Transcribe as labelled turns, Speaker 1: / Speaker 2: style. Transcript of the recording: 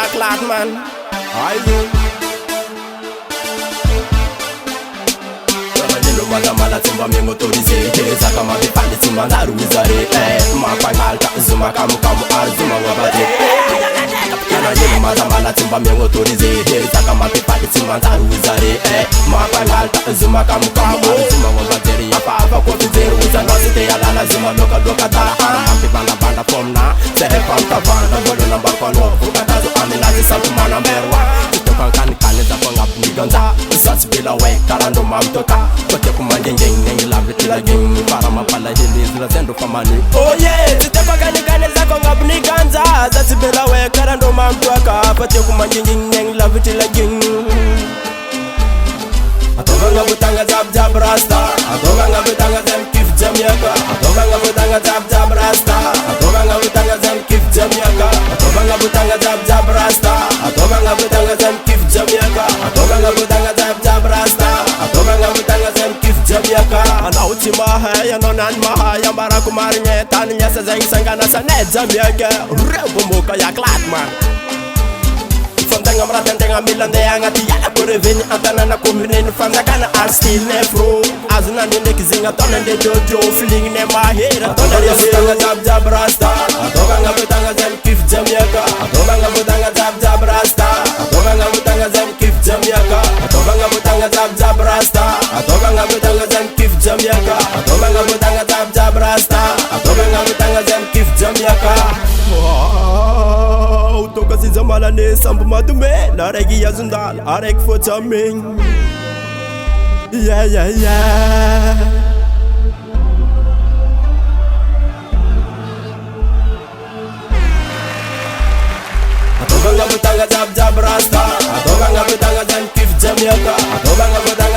Speaker 1: aklat man. Ayo Mala timba me motorize Zaka ma be pande timba ndaru wizare Ma kwa ngalta zuma kamu kamu zuma wabade Yana yelu mala timba me motorize Zaka ma be pande timba ndaru wizare Ma kwa ngalta zuma kamu kamu zuma wabade Ya papa kwa tuzeru wiza nosite ya lala zuma loka dala Ampi banda pomna Sehe panta banda Bolo namba kwa novu Katazo aminazi santu mana mberwa Tutokan kani za kwa ngapu niganza Isasi bila we karando mamtota Kote kumanjeng nengi labiti la geng Para mapala hili zila zendo famani Oh yeah, zitepa kani za kwa ngapu niganza Isasi bila we karando mamtota Kote kumanjeng nengi labiti la geng Atoga nga butanga jab rasta Atoga nga butanga zem kif Jamaica Atoga nga butanga jab rasta Atoga nga butanga zem kif Jamaica Atoga nga butanga jab rasta Atoga nga butanga zem kif Jamaica Atoga nga butanga jab rasta Atoga nga butanga zem kif Jamaica Anauti mahaya nonan mahaya Marakumari nyetan nyasa zeng sangana sa net Jamaica Rebo moka ya klatman Fantanga mratentanga milande angati yala koreveni antana kombineni famdakana astil nefro azuna nende kizinga tona nde jojo feeling ne mahera tona yasanga jab rasta atoga ngabutanga zem kif Jamaica atoga ngabutanga jab rasta atoga ngabutanga zem kif Jamaica atoga ngabutanga jab rasta atoga ngabutanga zem kif Jamaica atoga ngabutanga jab rasta atoga ngabutanga zem kif Jamaica Toka si zamala ne sambu madume La regi ya zundal arek fota ming Yeah Atoga nga butanga jab rasta Atoga nga butanga zem kif Jamaica Atoga nga butanga